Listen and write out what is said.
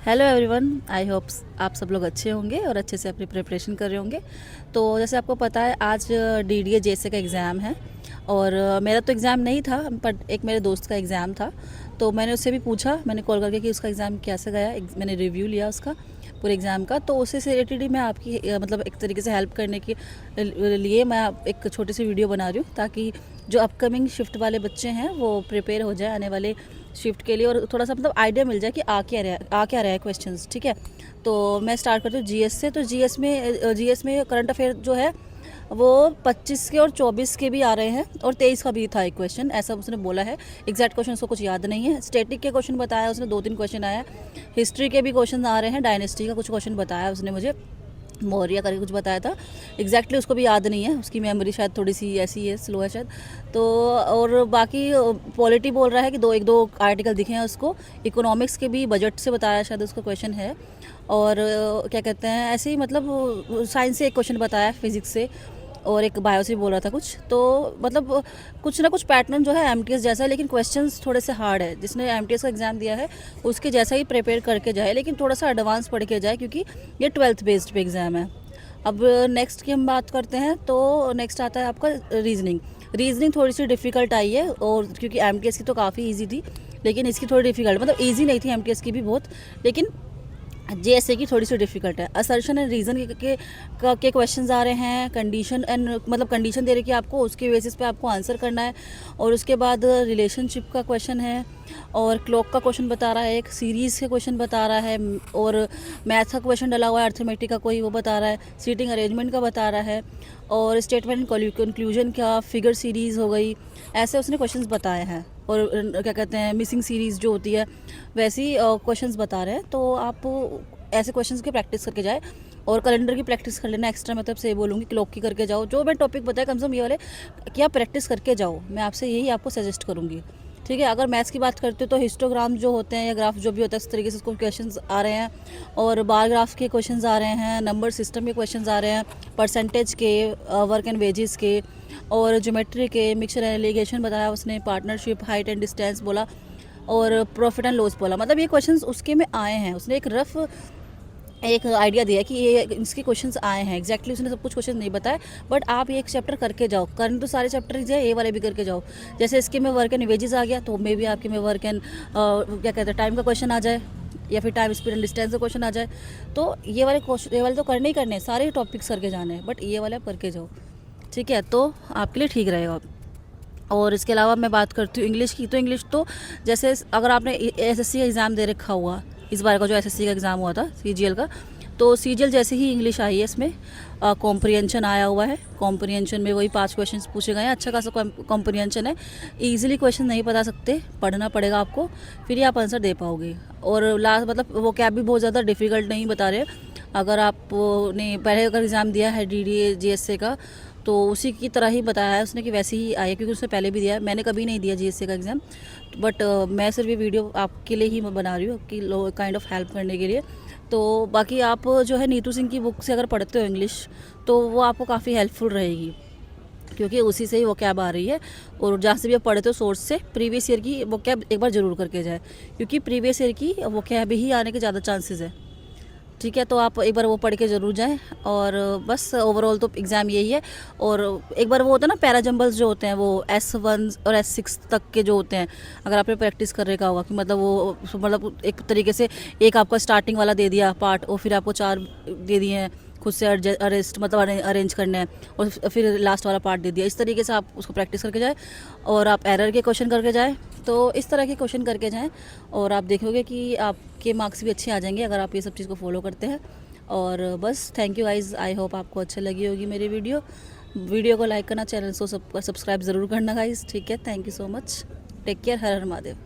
Hello everyone, I hope आप सब लोग अच्छे होंगे और अच्छे से अपनी प्रिपरेशन कर रहे होंगे। तो जैसे आपको पता है आज डीडीए जेएसए का एग्ज़ाम है और मेरा तो एग्ज़ाम नहीं था, बट एक मेरे दोस्त का एग्ज़ाम था। तो मैंने उससे भी पूछा, मैंने कॉल करके कि उसका एग्ज़ाम कैसे गया। मैंने रिव्यू लिया उसका पूरे एग्ज़ाम का। तो उसी से रिलेटेड ही मैं आपकी मतलब एक तरीके से हेल्प करने के लिए मैं एक छोटी सी वीडियो बना रही हूँ, ताकि जो अपकमिंग शिफ्ट वाले बच्चे हैं वो प्रिपेयर हो जाए आने वाले शिफ्ट के लिए, और थोड़ा सा मतलब आइडिया मिल जाए कि आ क्या रहा है क्वेश्चंस। ठीक है, तो मैं स्टार्ट करती हूँ जीएस से। तो जीएस में करंट अफेयर जो है वो 25 के और 24 के भी आ रहे हैं और 23 का भी था एक क्वेश्चन, ऐसा उसने बोला है। एग्जैक्ट क्वेश्चन उसको कुछ याद नहीं है। स्टैटिक के क्वेश्चन बताया उसने, 2-3 क्वेश्चन आया। हिस्ट्री के भी क्वेश्चन आ रहे हैं, डायनेस्टी का कुछ क्वेश्चन बताया उसने मुझे, मौर्य करके कुछ बताया था। एग्जैक्टली उसको भी याद नहीं है, उसकी मेमोरी शायद थोड़ी सी ऐसी है, स्लो है शायद। तो और बाकी पॉलिटी बोल रहा है कि एक दो आर्टिकल दिखे हैं उसको। इकोनॉमिक्स के भी बजट से बताया शायद उसका क्वेश्चन है। और क्या कहते हैं, ऐसे ही मतलब साइंस से एक क्वेश्चन बताया, फिजिक्स से, और एक बायो से बोल रहा था कुछ। तो मतलब कुछ ना कुछ पैटर्न जो है एमटीएस जैसा है, लेकिन क्वेश्चंस थोड़े से हार्ड है। जिसने एमटीएस का एग्ज़ाम दिया है उसके जैसा ही प्रिपेयर करके जाए, लेकिन थोड़ा सा एडवांस पढ़ के जाए, क्योंकि ये 12th बेस्ड पे एग्ज़ाम है। अब नेक्स्ट की हम बात करते हैं, तो नेक्स्ट आता है आपका रीजनिंग थोड़ी सी डिफ़िकल्ट आई है, और क्योंकि एमटीएस की तो काफ़ी ईजी थी, लेकिन इसकी थोड़ी डिफ़िकल्ट, मतलब ईजी नहीं थी एमटीएस की भी बहुत, लेकिन जेएसए की थोड़ी सी डिफ़िकल्ट है। असर्शन एंड रीज़न के क्वेश्चंस आ रहे हैं। कंडीशन एंड मतलब कंडीशन दे रही कि आपको, उसके बेसिस पे आपको आंसर करना है। और उसके बाद रिलेशनशिप का क्वेश्चन है, और क्लॉक का क्वेश्चन बता रहा है, एक सीरीज़ के क्वेश्चन बता रहा है, और मैथ का क्वेश्चन डला हुआ है, अर्थमेटिक का कोई वो बता रहा है, सीटिंग अरेंजमेंट का बता रहा है, और स्टेटमेंट कंक्लूजन का, फिगर सीरीज़ हो गई। ऐसे उसने क्वेश्चंस बताए हैं। और क्या कहते हैं, मिसिंग सीरीज़ जो होती है वैसी क्वेश्चंस बता रहे हैं। तो आप ऐसे क्वेश्चंस की प्रैक्टिस करके जाए, और कैलेंडर की प्रैक्टिस कर लेना एक्स्ट्रा। मतलब से बोलूँगी क्लॉक की करके जाओ, जो मैं टॉपिक बताया कम से कम ये वाले कि आप प्रैक्टिस करके जाओ। मैं आपसे यही आपको सजेस्ट करूँगी। ठीक है, अगर मैथ्स की बात करते हो तो हिस्टोग्राम जो होते हैं या ग्राफ जो भी होता है, इस तरीके से उसको क्वेश्चंस आ रहे हैं, और बार ग्राफ के क्वेश्चंस आ रहे हैं, नंबर सिस्टम के क्वेश्चंस आ रहे हैं, परसेंटेज के, वर्क एंड वेजेस के, और ज्योमेट्री के, मिक्सचर एंड एलिगेशन बताया उसने, पार्टनरशिप, हाइट एंड डिस्टेंस बोला, और प्रॉफिट एंड लॉस बोला। मतलब ये क्वेश्चंस उसके में आए हैं। उसने एक रफ एक आइडिया दिया कि ये इसके क्वेश्चंस आए हैं। एग्जैक्टली उसने सब कुछ क्वेश्चन नहीं बताया, बट आप ये एक चैप्टर करके जाओ। करने तो सारे चैप्टर ही जाए, ये वाले भी करके जाओ। जैसे इसके में वर्क एंड वेजेस आ गया, तो मे भी आपके में वर्क एंड क्या कहते हैं, टाइम का क्वेश्चन आ जाए, या फिर टाइम स्पीड एंड डिस्टेंस का क्वेश्चन आ जाए। तो ये वाले तो करने ही करने, सारे टॉपिक्स करके जाने हैं, बट ये वाले आप करके जाओ। ठीक है, तो आपके लिए ठीक रहेगा। और इसके अलावा मैं बात करती हूँ इंग्लिश की। तो इंग्लिश तो जैसे अगर आपने एसएससी का एग्ज़ाम दे रखा हुआ, इस बार का जो एसएससी का एग्ज़ाम हुआ था सीजीएल का, तो सीजीएल जैसे ही इंग्लिश आई है, इसमें कॉम्प्रिहेंशन आया हुआ है। कॉम्प्रिहेंशन में वही 5 क्वेश्चंस पूछे गए हैं। अच्छा खासा कॉम्प्रिहेंशन है। ईजिली क्वेश्चन नहीं बता सकते, पढ़ना पड़ेगा आपको, फिर ही आप आंसर दे पाओगे। और लास्ट मतलब वो क्या भी बहुत ज़्यादा डिफ़िकल्ट नहीं बता रहे। अगर आपने पहले अगर एग्ज़ाम दिया है डीडीए जीएसए का, तो उसी की तरह ही बताया है उसने कि वैसे ही आया, क्योंकि उसने पहले भी दिया है। मैंने कभी नहीं दिया जीएसए का एग्ज़ाम, बट मैं सिर्फ ये वीडियो आपके लिए ही मैं बना रही हूँ, कि काइंड ऑफ हेल्प करने के लिए। तो बाकी आप जो है नीतू सिंह की बुक से अगर पढ़ते हो इंग्लिश, तो वो आपको काफ़ी हेल्पफुल रहेगी, क्योंकि उसी से ही वो कैब आ रही है। और जहाँ से भी आप पढ़ते हो सोर्स से, प्रीवियस ईयर की वो कैब एक बार ज़रूर करके जाए, क्योंकि प्रीवियस ईयर की वो कैब ही आने के ज़्यादा चांसेस है। ठीक है, तो आप एक बार वो पढ़ के ज़रूर जाएं। और बस ओवरऑल तो एग्ज़ाम यही है। और एक बार वो होता है ना, पैराजम्बल्स जो होते हैं, वो S1 और S6 तक के जो होते हैं, अगर आपने प्रैक्टिस कर रखा होगा, कि मतलब वो मतलब एक तरीके से एक आपका स्टार्टिंग वाला दे दिया पार्ट, और फिर आपको 4 दे दिए हैं खुद से अरेस्ट मतलब अरेंज करने हैं, और फिर लास्ट वाला पार्ट दे दिया। इस तरीके से आप उसको प्रैक्टिस करके जाए, और आप एरर के क्वेश्चन करके जाए। तो इस तरह के क्वेश्चन करके जाएं, और आप देखोगे कि आपके मार्क्स भी अच्छे आ जाएंगे अगर आप ये सब चीज़ को फॉलो करते हैं। और बस thank you guys, I hope आपको अच्छी लगी होगी मेरी वीडियो को लाइक करना, चैनल को सब्सक्राइब ज़रूर करना गाइज़। ठीक है, thank you so much, take care, Har Har Mahadev.